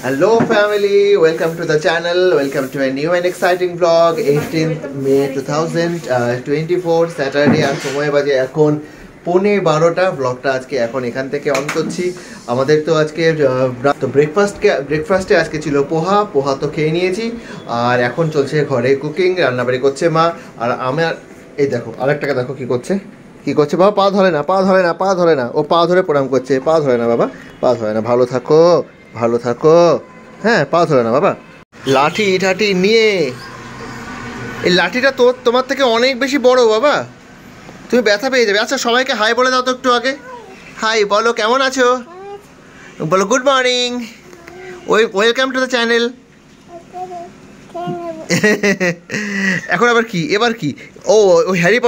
Hello family, welcome to the channel, welcome to a new and exciting vlog. 18th May 2024 Saturday আর সময় বাজে এখন 11:15টা। ব্লগটা আজকে এখন এখান থেকে অন করছি। আমাদের তো আজকে তো ব্রেকফাস্টে আজকে ছিল পোহা তো খেয়ে নিয়েছি। আর এখন চলছে ঘরে কুকিং, রান্নাবাড়ি করছে মা। আর আমার এই দেখো আরেকটাকে দেখো কি করছে বাবা। পা ধরে না, ও পা ধরে প্রণাম করছে। পা ধরে না বাবা, পা ধরে না। ভালো থাকো, হ্যাঁ, পা ধরে না বাবা। লাঠি নিয়ে, এই লাঠিটা তো তোমার থেকে অনেক বেশি বড় বাবা, তুমি ব্যথা পেয়ে যাবে। আচ্ছা সবাইকে হাই বলে দাও তো একটু আগে। হাই বলো, কেমন আছো বলো। Good morning, welcome to the channel. এখন এবার কি ও হ্যারি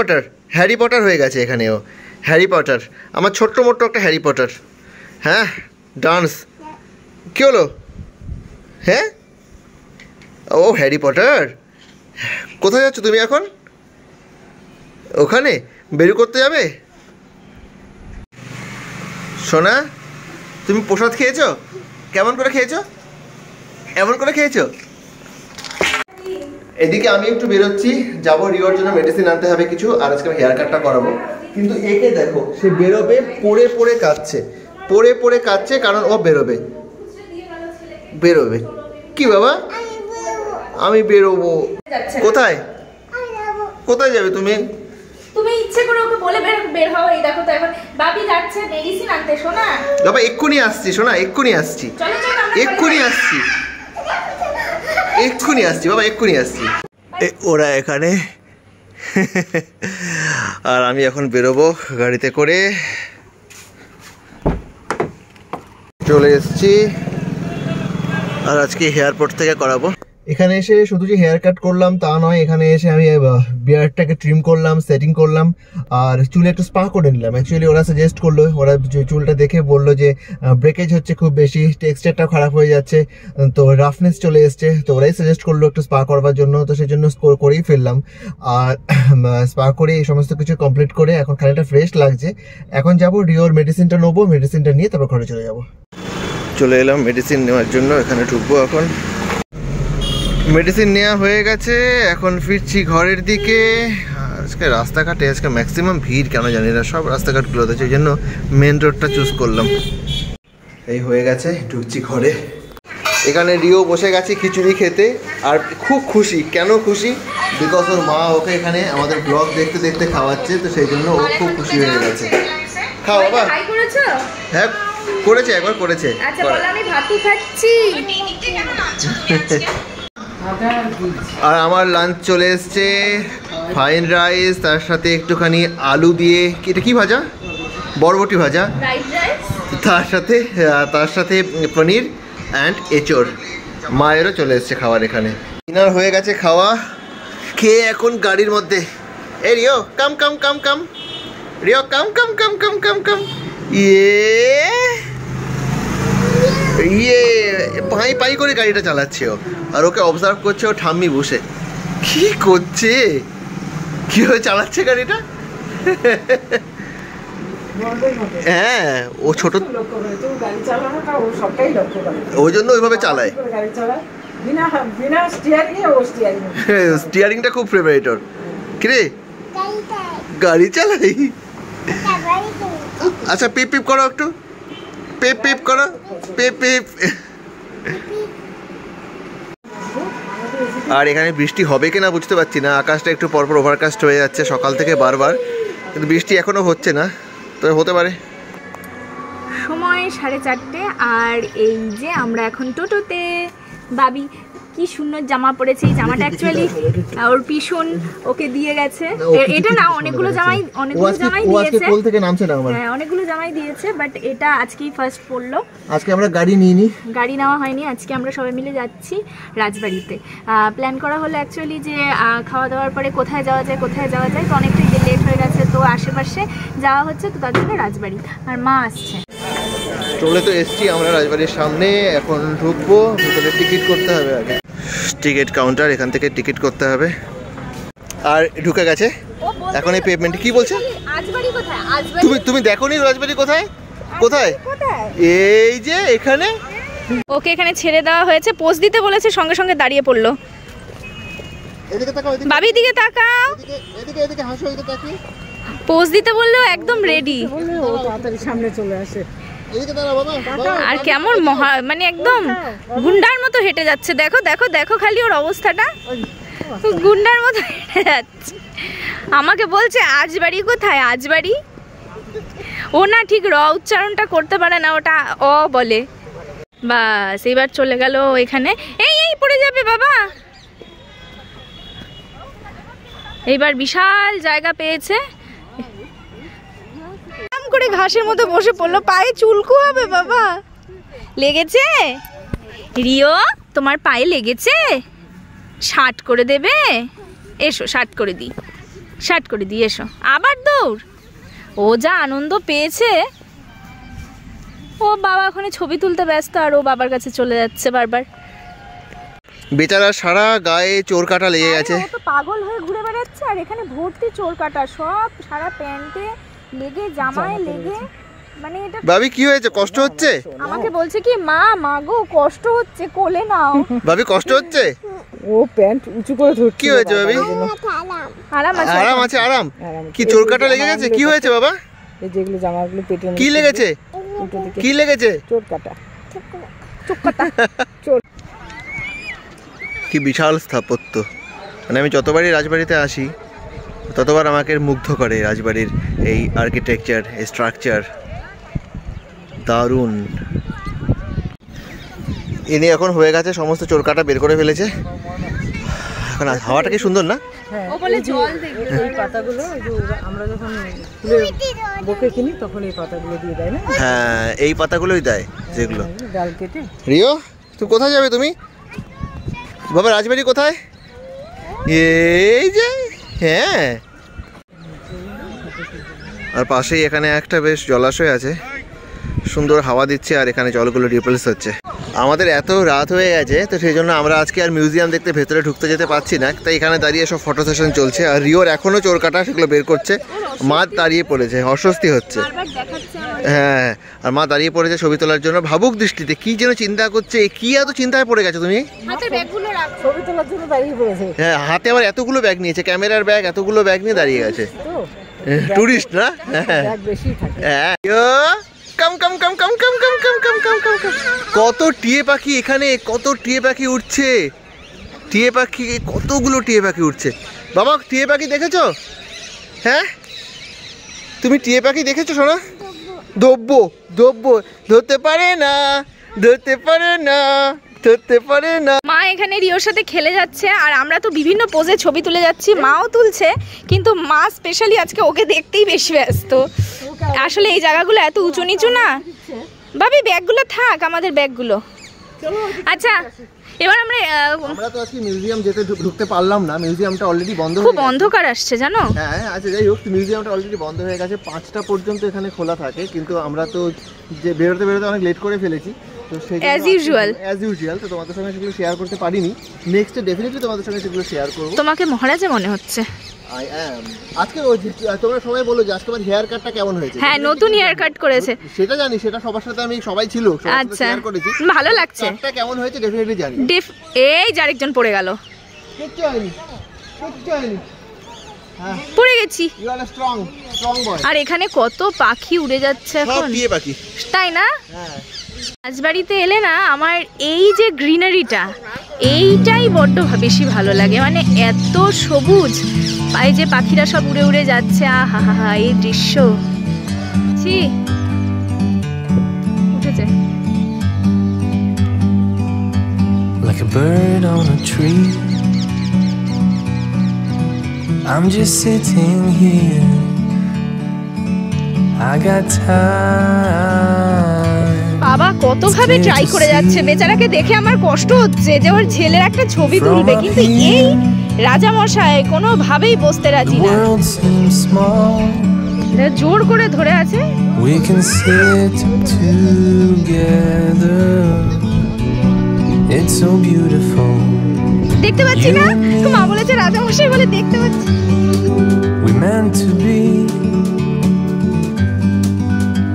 পটার হয়ে গেছে এখানে। ও হ্যারি পটার, আমার ছোট্ট মোট্ট একটা হ্যারি পটার। হ্যাঁ, ডান্স কি হলো? হ্যাঁ, ও হ্যারি পটার। কোথায় যাচ্ছ তুমি এখন? ওখানে বেরু করতে যাবে? সোনা, তুমি প্রসাদ খেয়েছো? কেমন করে খেয়েছো? এমন করে খেয়েছো? এদিকে আমি একটু বেরোচ্ছি, যাবো রিওর জন্য মেডিসিন আনতে হবে কিছু। আর আজকে হেয়ার কাটটা করাবো। কিন্তু একে দেখো, সে বেরোবে পড়ে কাঁদছে কারণ ও বেরোবে। কি বাবা? আমি বেরোবো। কোথায় যাবে তুমি? তুমি ইচ্ছে করে ওকে বলে বের হও। এই দেখো তো এখন বাবি যাচ্ছে মেডিসিন আনতে। শোনা বাবা, এক্ষুনি আসছি সোনা, এক্ষুনি আসছি বাবা, এক্ষুনি আসছি। ওরা এখানে আর আমি এখন বেরোবো গাড়িতে করে। চলে এসছি আর আজকে এয়ারপোর্ট থেকে করাবো। এখানে এসে শুধু যে হেয়ার কাট করলাম তা নয়, এখানে এসে আমি বিয়ারটাকে ট্রিম করলাম, সেটিং করলাম আর চুলে একটু স্পা করে নিলাম। অ্যাকচুয়ালি ওরা সাজেস্ট করলো, ওরা চুলটা দেখে বললো যে ব্রেকেজ হচ্ছে খুব বেশি, টেক্সচারটাও খারাপ হয়ে যাচ্ছে, তো রাফনেস চলে এসছে। তো ওরাই সাজেস্ট করলো একটু স্পা করবার জন্য, তো সেই জন্য করেই ফেললাম। আর স্পা করে এই সমস্ত কিছু কমপ্লিট করে এখন খানিকটা ফ্রেশ লাগছে। এখন যাবো রিওর মেডিসিনটা নেবো, মেডিসিনটা নিয়ে তারপর ঘরে চলে এলাম মেডিসিন নেওয়ার জন্য। এখানে ঢুকবো এখন। মেডিসিন নেওয়া হয়ে গেছে, এখন ফিরছি ঘরের দিকে। আজকে রাস্তাঘাটে ম্যাক্সিমাম ভিড়, কেন জানি না, সব রাস্তাঘাটগুলোতে, সেই জন্য মেন রোডটা চুজ করলাম। এই হয়ে গেছে, ঢুকছি ঘরে। এখানে রিও বসে গেছে খিচুড়ি খেতে আর খুব খুশি। কেন খুশি? বিকজ ওর মা ওকে এখানে আমাদের ব্লগ দেখতে দেখতে খাওয়াচ্ছে, তো সেই জন্য ও খুব খুশি হয়ে গেছে। খাও বাবা। হ্যাঁ করেছে, একবার করেছে। আচ্ছা বল, আমি ভাতু খাচ্ছি। আর আমার লাঞ্চ চলে এসছে, ফাইন রাইস, তার সাথে একটুখানি আলু দিয়ে, এটা কি ভাজা? বরবটি ভাজা, তার সাথে পনির অ্যান্ড এঁচোড়। মায়েরও চলে এসছে খাবার এখানে। ডিনার হয়ে গেছে খাওয়া, খেয়ে এখন গাড়ির মধ্যে। এ রিও কাম রিও কাম। পাই করে গাড়িটা চালাচ্ছে ও, আর ওকে অবজার্ভ করছে ও ঠাম্মি বসে কি করছে, কিভাবে চালাচ্ছে গাড়িটা। হ্যাঁ, ও ছোট, ওই জন্য ওইভাবে চালায়। স্টিয়ারিংটা খুব ফেভারিট ওর। কিরে গাড়ি চালাই? আচ্ছা পিপ করো একটু, পিপ করো, পিপ। আর এখানে বৃষ্টি হবে কিনা বুঝতে পারছি না, আকাশটা একটু পরপর ওভারকাস্ট হয়ে যাচ্ছে সকাল থেকে বারবার, কিন্তু বৃষ্টি এখনো হচ্ছে না, তবে হতে পারে। সময় 4:30 আর এই যে আমরা এখন টোটোতে। বাবি কি সুন্দর জামা পরেছে। এই জামাটা অ্যাকচুয়ালি ওর পিছন ওকে দিয়ে গেছে। এটা না, অনেকগুলো জামাই দিয়েছে, কোল থেকে নামছে না আমার। হ্যাঁ, অনেকগুলো জামাই দিয়েছে, বাট এটা আজকেই ফার্স্ট পরলো। আজকে আমরা গাড়ি নেওয়া হয়নি। আজকে আমরা সবাই মিলে যাচ্ছি রাজবাড়িতে। প্ল্যান করা হলো অ্যাকচুয়ালি যে খাওয়া দাওয়ার পরে কোথায় যাওয়া যায়, তো অনেকটাই লেট হয়ে গেছে, তো আশেপাশে যাওয়া হচ্ছে, তো তার জন্য রাজবাড়ি। আর মা আসছে। চলে তো এসছি আমরা রাজবাড়ির সামনে, এখন ঢুকবো। ভিতরে টিকিট করতে হবে আগে, টিকিট কাউন্টার, এখান থেকে টিকিট করতে হবে। আর ঢুকে গেছে এখন এই পেমেন্ট। কি বলছে? তুমি দেখোনি রাজবাড়ি কোথায়? এই যে এখানে ওকে এখানে ছেড়ে দেওয়া হয়েছে, পোজ দিতে বলেছে, সঙ্গে সঙ্গে দাঁড়িয়ে পড়লো। এদিকে তাকাও, বাবি দিকে তাকাও, এদিকে এদিকে হাসো, এদিকে তাকি। পোজ দিতে বললেও একদম রেডি। ও তাড়াতাড়ি সামনে চলে আসে। এদিকে দাঁড়াও বাবা। আর কেমন মানে একদম গুন্ডার মতো হেঁটে যাচ্ছে। দেখো দেখো দেখো খালি ওর অবস্থাটা, গুন্ডার মতো হেঁটে যাচ্ছে। আমাকে বলছে আজ বাড়ি কোথায়, আজ বাড়ি। ও না ঠিক র উচ্চারণটা করতে পারে না, ওটা অ বলে। বাস এবার চলে গেল এখানে। এই এই পড়ে যাবে বাবা। এইবার বিশাল জায়গা পেয়েছে, করে ঘাসের মধ্যে বসে পড়লো, পায়ে চুলকো হবে বাবা। লেগেছে রিও, তোমার পায়ে লেগেছে? শার্ট করে দেবে? এসো শার্ট করে দিই, শার্ট করে দিই, এসো। আবার দৌড়। ও যা আনন্দ পেয়েছে। ও বাবা ওখানে ছবি তুলতে ব্যস্ত, আর ও বাবার কাছে চলে যাচ্ছে বারবার। বেচারা সারা গায়ে চোর কাটা লেগে গেছে। ও তো পাগল হয়ে ঘুরে বেড়াচ্ছে, আর এখানে ভর্তি চোর কাটা, সব সারা প্যান্টে লেগে, জামায় লেগে। মানে এটা ভাবি কি হয়েছে, কষ্ট হচ্ছে? আমাকে বলছে কি মা মাগো কষ্ট হচ্ছে, কোলে নাও। ভাবি কষ্ট হচ্ছে? ও প্যান্ট উঁচু করে ধরছে। কি হয়েছে ভাবি? আরাম আছে, আরাম আছে, আরাম। কি চোর কাটা লেগে গেছে? কি হয়েছে বাবা? এই যেগুলো জামাগুলো পেটে কি লেগেছে? কি লেগেছে? চোর কাটা। চোখ কাটা। কি বিশাল স্থাপত্য। মানে আমি যতবারই রাজবাড়িতে আসি ততবার আমাকে মুগ্ধ করে রাজবাড়ির এই আর্কিটেকচার, এই স্ট্রাকচার। দারুণ। ইনি এখন হয়ে গেছে, সমস্ত চোর কাটা বের করে ফেলেছে। এখন হাওয়াটা কি সুন্দর না? ও বলে জল দেখবে। এই পাতাগুলো এই যে আমরা যখন ফুলের বুকে কিনি তখন এই পাতাগুলো দিয়ে দেয় না? হ্যাঁ, এই পাতাগুলোই দেয় যেগুলো। ডাল কেটে। রিও তুমি কোথায় যাবে তুমি? বাবা রাজবাড়ি কোথায়? এই যে, হ্যাঁ। আর পাশেই এখানে একটা বেশ জলাশয় আছে, সুন্দর হাওয়া দিচ্ছে, আর এখানে জলগুলো রিপেলস হচ্ছে। আমাদের এত রাত হয়ে গেছে, তো সেই জন্য আমরা আজকে আর মিউজিয়াম দেখতে ভেতরে ঢুকতে যেতে পারছি না, তাই এখানে দাঁড়িয়ে সব ফটো সেশন চলছে। আর রিওর এখনও চোর কাটা সেগুলো বের করছে। মা দাঁড়িয়ে পড়েছে, অস্বস্তি হচ্ছে। হ্যাঁ, আর মা দাঁড়িয়ে পড়েছে ছবি তোলার জন্য, ভাবুক দৃষ্টিতে। কি যেন চিন্তা করছে, কি এত চিন্তায় পড়ে গেছে তুমি? ছবি তোলার জন্য দাঁড়িয়ে পড়েছে। হ্যাঁ, হাতে আবার এতগুলো ব্যাগ নিয়েছে, ক্যামেরার ব্যাগ, এতগুলো ব্যাগ নিয়ে দাঁড়িয়ে গেছে। টুরিস্ট না? হ্যাঁ। কাম কাম কাম কাম কাম কাম কাম কাম কাম কাম কাম। কত টিয়ে পাখি এখানে, কত টিয়ে পাখি উঠছে। টিয়ে পাখি, কতগুলো টিয়ে পাখি উঠছে। বাবা টিয়ে পাখি দেখেছো? হ্যাঁ, তুমি টিয়ে পাখি দেখেছো সোনা? ধরবো ধরবো, ধরতে পারে না, ধরতে পারে না, ধরতে পারে না। মা এখানে রিওর সাথে খেলে যাচ্ছে, আর আমরা তো বিভিন্ন পোজে ছবি তুলে যাচ্ছি, মাও তুলছে, কিন্তু মা স্পেশালি আজকে ওকে দেখতেই বেশি ব্যস্ত। আসলে এই জায়গাগুলো এত উঁচু নিচু না। ভাবি ব্যাগগুলো থাক, আমাদের ব্যাগগুলো। আচ্ছা এবার আমরা তো আজকে মিউজিয়াম যেতে ঢুকতে পারলাম না, মিউজিয়ামটা অলরেডি বন্ধ হয়ে খুব গেছে। অন্ধকার আসছে জানো। হ্যাঁ, আচ্ছা যাই হোক, মিউজিয়ামটা অলরেডি বন্ধ হয়ে গেছে। 5টা পর্যন্ত এখানে খোলা থাকে, কিন্তু আমরা তো যে বেরোতে বেরোতে অনেক লেট করে ফেলেছি, তো সেই অ্যাজ ইউজুয়াল তো তোমাদের সঙ্গে সেগুলো শেয়ার করতে পারিনি। নেক্সট ডেফিনেটলি তোমাদের সঙ্গে সেগুলো শেয়ার করবো। তোমাকে মহারাজা মনে হচ্ছে। I am. আজকে তোমরা সবাই বলো যে আজকে আমার হেয়ার কাটটা কেমন হয়েছে। হ্যাঁ, নতুন হেয়ার কাট করেছে। সেটা জানি, সেটা সবার সাথে আমি সবাই ছিল, আচ্ছা, শেয়ার করেছি। ভালো লাগছে। কাটটা কেমন হয়েছে ডেফিনেটলি জানি। এই যে আরেকজন পড়ে গেল। কিচ্ছু হয়নি, কিচ্ছু হয়নি। হ্যাঁ, পড়ে গেছি। ইউ আর স্ট্রং, স্ট্রং বয়। আর এখানে কত পাখি উড়ে যাচ্ছে সব এখন, টিয়ে পাখি। তাই না? হ্যাঁ, রাজবাড়িতে এলে না আমার এই যে গ্রিনারিটা, এইটাই বড্ড বেশি ভালো লাগে। মানে এত সবুজ, এই যে পাখিরা সব উড়ে উড়ে যাচ্ছে, আহা হা হা, এই দৃশ্য। ছি, উঠেছে। Like a bird on a tree, I'm just sitting here. I got time. বাবা কত ভাবে ট্রাই করে যাচ্ছে, বেচারাকে দেখে আমার কষ্ট হচ্ছে যে ওর ছেলের একটা ছবি তুলবে, কিন্তু এই রাজা মশাই কোনো ভাবেই বসতে রাজি The না। world seems small. জোর করে ধরে আছে। We can sit together. It's so beautiful. দেখতে পাচ্ছি না, মা বলেছে রাজা মশাই বলে দেখতে পাচ্ছি। We meant to be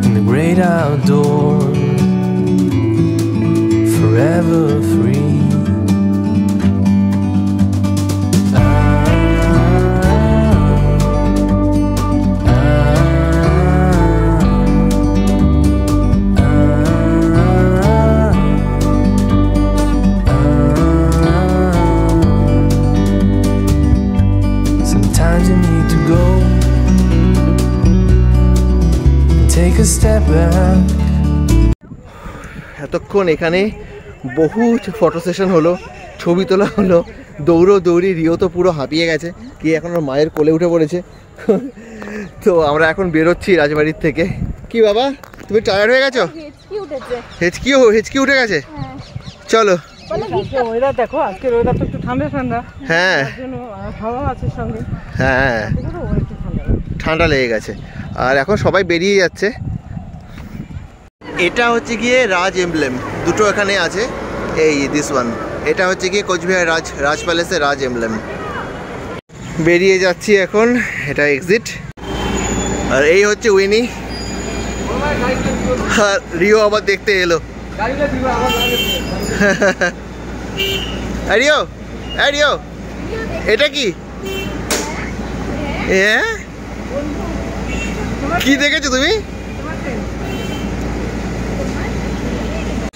in the great outdoors. forever free. Sometimes you need to go and take a step back. এতক্ষণ এখানে বহু ফটো সেশন হলো, ছবি তোলা হলো, দৌড়ি রিও তো পুরো হাঁপিয়ে গেছে, কি এখন ওর মায়ের কোলে উঠে পড়েছে। তো আমরা এখন বেরোচ্ছি রাজবাড়ির থেকে। কি বাবা, তুমি টায়ার্ড হয়ে গেছো? হেঁচকি উঠে গেছে। চলো। ওয়েদার দেখো, আজকের ওয়েদার তো একটু ঠান্ডা ঠান্ডা। হ্যাঁ, হাওয়া আছে সঙ্গে। হ্যাঁ, ঠান্ডা লেগে গেছে। আর এখন সবাই বেরিয়ে যাচ্ছে। এটা হচ্ছে গিয়ে রাজ এমব্লেম, দুটো এখানে আছে। এই দিস ওয়ান, এটা হচ্ছে গিয়ে কোচবিহার রাজ প্যালেসের রাজ এমব্লেম। বেরিয়ে যাচ্ছি এখন, এটা এক্সিট। আর এই হচ্ছে উইনি, আর রিও আবার দেখতে এলো। রিও, রিও, এটা কি? কি দেখেছো তুমি?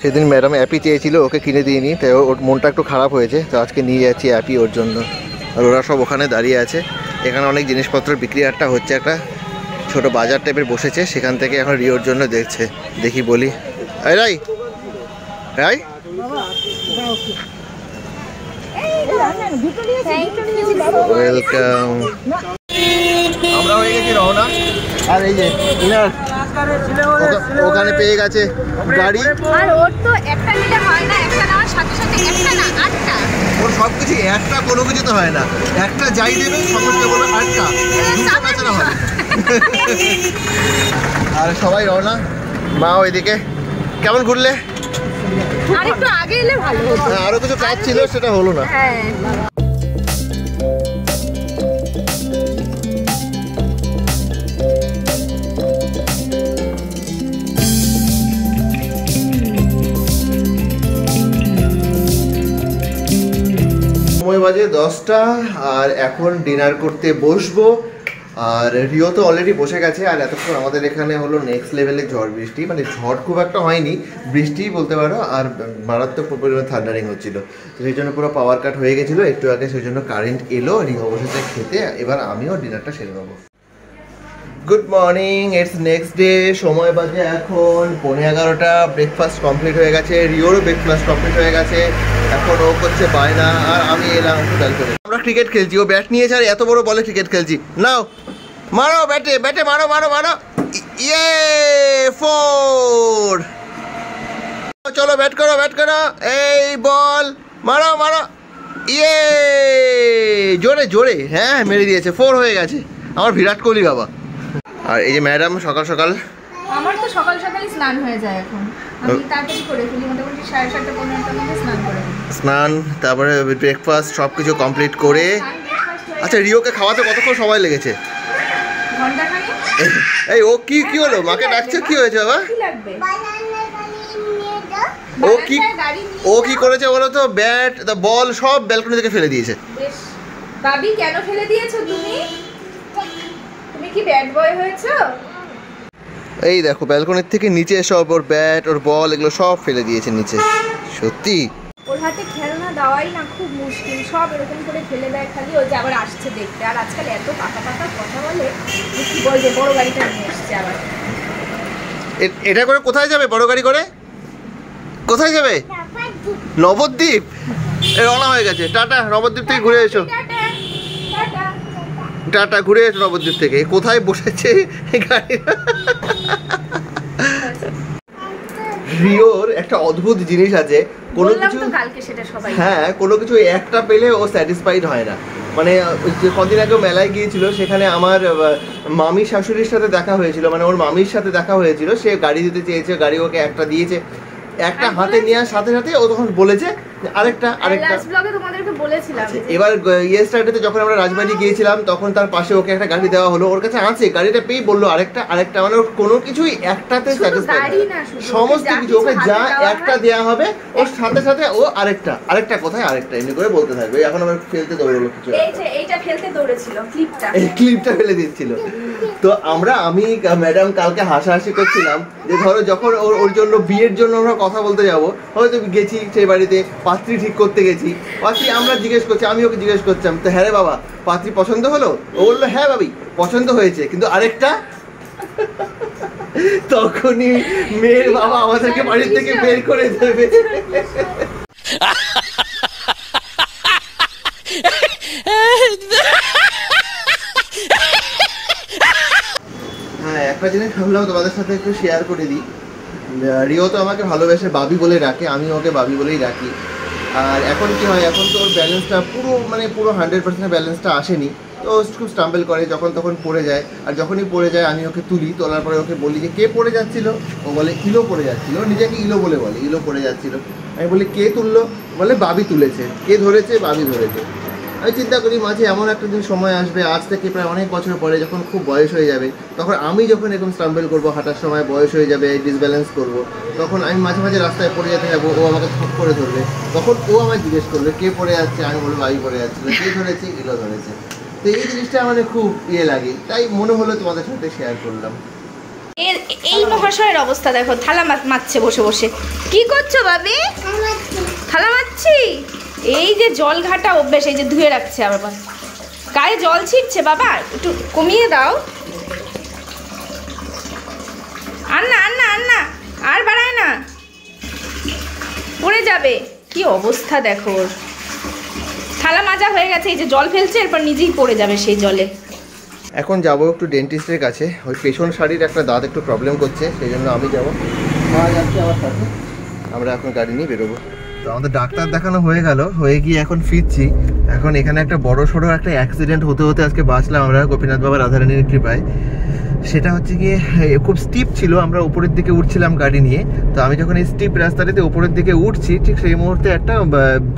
সেদিন ম্যাডাম অ্যাপি চেয়েছিল, ওকে কিনে দিইনি, তাই ওর মনটা একটু খারাপ হয়েছে। তো আজকে নিয়ে যাচ্ছি অ্যাপি ওর জন্য। আর ওরা সব ওখানে দাঁড়িয়ে আছে। এখানে অনেক জিনিসপত্র বিক্রি আটটা হচ্ছে, একটা ছোট বাজার টাইপের বসেছে, সেখান থেকে এখন রিওর জন্য দেখছে। দেখি বলি, রাই রাই ওয়েলকাম। আমরা হয়ে গেছি রওনা। আর এই যে ইনার ওখানে পেয়ে গেছে গাড়ি। আর ওর তো একটা নিলে হয় না, একটা নেওয়ার সাথে সাথে একটা না, আটটা। ওর সব কিছু একটা, কোনো কিছু তো হয় না। একটা যাই দেবে সমস্ত বলো আটটা, দুটো বেচারা হয়। আর সবাই রওনা। মা ওইদিকে। কেমন ঘুরলে? আর একটু আগে এলে ভালো হতো। হ্যাঁ, আরো কিছু কাজ ছিল, সেটা হলো না। হ্যাঁ, সময় বাজে 10টা, আর এখন ডিনার করতে বসবো। আর রিও তো অলরেডি বসে গেছে। আর এতক্ষণ আমাদের এখানে হলো নেক্সট লেভেলের ঝড় বৃষ্টি, মানে ঝড় খুব একটা হয়নি, বৃষ্টিই বলতে পারো। আর মারাত্মক পরিমাণে থান্ডারিং হচ্ছিল, তো সেই জন্য পুরো পাওয়ার কাট হয়ে গেছিলো একটু আগে। সেই জন্য কারেন্ট এলো, রিও বসেছে খেতে। এবার আমিও ডিনারটা সেরে নেবো। Good morning, it's next day. সময় বাজে এখন 11:15। ব্রেকফাস্ট কমপ্লিট হয়ে গেছে, রিওরও ব্রেকফাস্ট কমপ্লিট হয়ে গেছে। এখন ও করছে বায়না, আর আমি এলাম একটু ব্যালকনি। আমরা ক্রিকেট খেলছি, ও ব্যাট নিয়েছে, আর এত বড় বলে ক্রিকেট খেলছি। নাও মারো, ব্যাটে মারো মারো মারো। ইয়ে 4। চলো ব্যাট করো। এই বল মারো মারো। ইয়ে জোরে। হ্যাঁ, মেরে দিয়েছে, 4 হয়ে গেছে। আমার বিরাট কোহলি বাবা। আর এই যে ম্যাডাম সকাল সকাল, আমার তো সকাল সকালই স্নান হয়ে যায় এখন। আমি তাড়াতাড়ি করে ফেলি, মোটামুটি 7:30 15টার মধ্যে স্নান করে ফেলি। স্নান, তারপরে ব্রেকফাস্ট সব কিছু কমপ্লিট করে। আচ্ছা, রিওকে খাওয়াতে কতক্ষণ সময় লেগেছে? ঘন্টাখানেক। এই ও কি হলো? মাকে ডাকছে, কি হয়েছে বাবা? কি লাগবে? ও কি করেছে বলো তো? ব্যাট, বল সব ব্যালকনি থেকে ফেলে দিয়েছে। বেশ, বাবি কেন ফেলে দিয়েছো তুমি? তুমি কি ব্যাড বয় হয়েছো? এই দেখো, ব্যালকনির থেকে নিচে সব ওর ব্যাট, ওর বল, এগুলো সব ফেলে দিয়েছে নিচে। সত্যি ওর হাতে খেলনা দেওয়াই না খুব মুশকিল, সব এরকম করে ফেলে দেয় খালি। ওই যে আবার আসছে দেখতে, আর আজকাল এত পাকা কথা বলে, কি বলবে, বড় গাড়িটা নিয়ে এসছে আবার। এটা করে কোথায় যাবে? বড় গাড়ি করে কোথায় যাবে? নবদ্বীপ। রওনা হয়ে গেছে। টাটা, নবদ্বীপ থেকে ঘুরে এসো। টাটা, ঘুরে এসো নবদ্বীপ থেকে। কোথায় বসেছে গাড়ি? রিওর একটা অদ্ভুত জিনিস আছে, কোনো কিছু হ্যাঁ, কোনো কিছু একটা পেলে ও স্যাটিসফাইড হয় না। মানে কদিন আগে মেলায় গিয়েছিল, সেখানে আমার মামি শাশুড়ির সাথে দেখা হয়েছিল, মানে ওর মামির সাথে দেখা হয়েছিল। সে গাড়ি দিতে চেয়েছে, গাড়ি ওকে একটা দিয়েছে। একটা হাতে নেওয়ার সাথে সাথে ও তখন বলেছে আরেকটা। লাস্ট ব্লগে তোমাদেরকে বলেছিলাম আচ্ছা, এবার ইয়েস্টারডেতে যখন আমরা রাজবাড়ি গিয়েছিলাম তখন তার পাশে ওকে একটা গাড়ি দেওয়া হলো, ওর কাছে আছে গাড়িটা পেয়ে বললো আরেকটা মানে ওর কোনো কিছুই একটাতে স্যাটিসফাইড না, সমস্ত কিছু ওকে যা একটা দেওয়া হবে ওর সাথে সাথে ও আরেকটা কোথায় আরেকটা এমনি করে বলতে থাকবে। এখন আমার ফেলতে দৌড়লো কিছু, এইটা ফেলতে দৌড়েছিল, এই ক্লিপটা ফেলে দিচ্ছিল। তো আমি ম্যাডাম কালকে হাসাহাসি করছিলাম যে ধরো যখন ওর জন্য বিয়ের জন্য আমরা কথা বলতে যাবো, হয়তো গেছি সেই বাড়িতে পাত্রী ঠিক করতে গেছি, পাত্রী আমরা জিজ্ঞেস করছি, আমি ওকে জিজ্ঞেস করছিলাম তো হ্যাঁ রে বাবা পাত্রী পছন্দ হলো? ও বললো হ্যাঁ ভাবি পছন্দ হয়েছে, কিন্তু আরেকটা। তখনই মেয়ের বাবা আমাদেরকে বাড়ির থেকে বের করে দেবে। হ্যাঁ, একটা জিনিস ভাবলাম তোমাদের সাথে একটু শেয়ার করে দিই। রিও তো আমাকে ভালোবেসে বাবি বলে ডাকে, আমি ওকে বাবি বলেই ডাকি। আর এখন কি হয়, এখন তো ওর ব্যালেন্সটা পুরো 100% ব্যালেন্সটা আসেনি, তো খুব স্টাম্বল করে, যখন তখন পড়ে যায়। আর যখনই পড়ে যায় আমি ওকে তুলি, তোলার পরে ওকে বলি যে কে পড়ে যাচ্ছিল, ও বলে ইলো পড়ে যাচ্ছিল, নিজেকে ইলো বলে ইলো পড়ে যাচ্ছিল। আমি বলি কে তুললো, বলে বাবি তুলেছে। কে ধরেছে? বাবি ধরেছে। আমি চিন্তা করি মাঝে এমন একটা দিন সময় আসবে, আজ থেকে প্রায় অনেক বছর পরে যখন খুব বয়স হয়ে যাবে, তখন আমি যখন এরকম স্টাম্বল করবো, হাঁটার সময় বয়স হয়ে যাবে, ডিসব্যালেন্স করবো, তখন আমি মাঝে মাঝে রাস্তায় পড়ে যেতে যাবো, ও আমাকে থপ করে ধরবে, তখন ও আমায় জিজ্ঞেস করবে কে পড়ে যাচ্ছে, আমি বলবো বাবি পড়ে যাচ্ছিল। কে ধরেছে? ইলো ধরেছে। তো এই জিনিসটা মানে খুব লাগে, তাই মনে হলো তোমাদের সাথে শেয়ার করলাম। এই মহাশয়ের অবস্থা দেখো, থালা মারছে বসে বসে। কি করছো বাবি? থালা মারছি। এই যে জল ঘাটা অভ্যেস, এই যে ধুয়ে রাখছে আবার গায়ে জল ছিটছে, বাবা একটু কমিয়ে দাও। আর না আর বাড়ায় না, পড়ে যাবে। কি অবস্থা দেখো, থালা মাজা হয়ে গেছে, এই যে জল ফেলছে, এরপর নিজেই পড়ে যাবে সেই জলে। এখন যাবো একটু ডেন্টিস্টের কাছে, ওই পেছন শাড়ির একটা দাঁত একটু প্রবলেম করছে, সেই জন্য আমি যাবো, যাচ্ছি আমার সাথে। আমরা এখন গাড়ি নিয়ে বেরোবো। তো আমাদের ডাক্তার দেখানো হয়ে গেল, হয়ে গিয়ে এখন ফিরছি। এখন এখানে একটা বড় সড়ো একটা অ্যাক্সিডেন্ট হতে আজকে বাঁচলাম আমরা গোপীনাথ বাবা রাধারানীর কৃপায়। সেটা হচ্ছে গিয়ে খুব স্টিপ ছিল, আমরা উপরের দিকে উঠছিলাম গাড়ি নিয়ে। তো আমি যখন এই স্টিপ রাস্তাটিতে উপরের দিকে উঠছি, ঠিক সেই মুহূর্তে একটা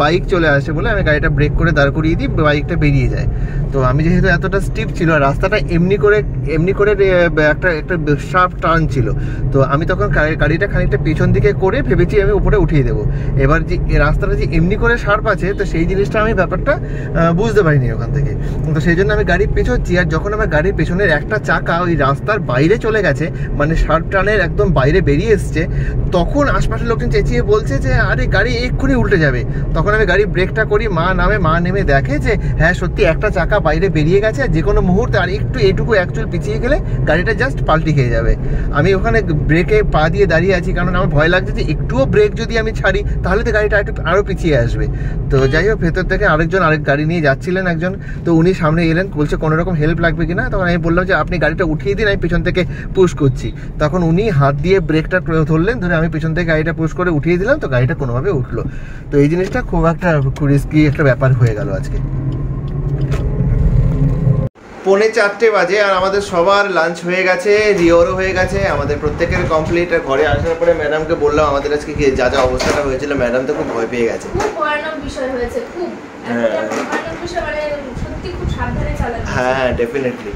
বাইক চলে আসে বলে আমি গাড়িটা ব্রেক করে দাঁড় করিয়ে দিই, বাইকটা বেরিয়ে যায়। তো আমি যেহেতু এতটা স্টিপ ছিল আর রাস্তাটা এমনি করে একটা শার্প টার্ন ছিল, তো আমি তখন গাড়িটা খানিকটা পেছন দিকে করে ভেবেছি আমি উপরে উঠিয়ে দেবো। এবার যে রাস্তাটা যে এমনি করে শার্প আছে, তো সেই জিনিসটা আমি ব্যাপারটা বুঝতে পারিনি ওখান থেকে। তো সেই জন্য আমি গাড়ি পেছোচ্ছি, আর যখন আমার গাড়ির পেছনের একটা চাকা ওই রাস্তার বাইরে চলে গেছে, মানে শার্প টার্নের একদম বাইরে বেরিয়ে এসছে, তখন আশপাশের লোকজন চেঁচিয়ে বলছে যে আরে গাড়ি এক্ষুনি উল্টে যাবে। তখন আমি গাড়ি ব্রেকটা করি, মা নেমে দেখে যে হ্যাঁ সত্যি একটা চাকা বাইরে বেরিয়ে গেছে, আর যে কোনো মুহূর্তে আর একটু এটুকু অ্যাকচুয়াল পিছিয়ে গেলে গাড়িটা জাস্ট পাল্টি খেয়ে যাবে। আমি ওখানে ব্রেকে পা দিয়ে দাঁড়িয়ে আছি, কারণ আমার ভয় লাগছে যে একটুও ব্রেক যদি আমি ছাড়ি তাহলে তো গাড়িটা আরও পিছিয়ে আসবে। তো যাই হোক, ভেতর থেকে আরেক গাড়ি নিয়ে যাচ্ছিলেন একজন, তো উনি সামনে এলেন, বলছে কোনো রকম হেল্প লাগবে কিনা। তখন আমি বললাম যে আপনি গাড়িটা উঠিয়ে দিন, আমি পিছন থেকে পুশ করছি। তখন উনি হাত দিয়ে ব্রেকটা ধরলেন, ধরে আমি পিছন থেকে গাড়িটা পুশ করে উঠিয়ে দিলাম, তো গাড়িটা কোনোভাবে উঠলো। তো এই জিনিসটা খুব রিস্কি একটা ব্যাপার হয়ে গেল আজকে। 3:45 বাজে আর আমাদের সবার লাঞ্চ হয়ে গেছে, রিওরও হয়ে গেছে, আমাদের প্রত্যেকের কমপ্লিট। ঘরে আসার পরে ম্যাডামকে বললাম আমাদের আজকে কি যা অবস্থাটা হয়েছিল, ম্যাডাম তো খুব ভয় পেয়ে গেছে। খুব ভয়ানক বিষয় হয়েছে, খুব ভয়ানক বিষয়, মানে সত্যি খুব সাবধানে চালাতে। হ্যাঁ ডেফিনেটলি।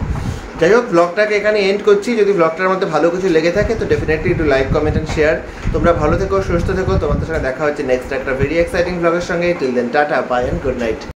যাই হোক, ব্লগটাকে এখানে এন্ড করছি। যদি ব্লগটার মধ্যে ভালো কিছু লেগে থাকে তো ডেফিনেটলি একটু লাইক, কমেন্ট এন্ড শেয়ার। তোমরা ভালো থেকো, সুস্থ থেকো। তোমাদের সঙ্গে দেখা হচ্ছে নেক্সট একটা ভেরি এক্সাইটিং ব্লগের সঙ্গে। Till then ta-ta, bye and good night.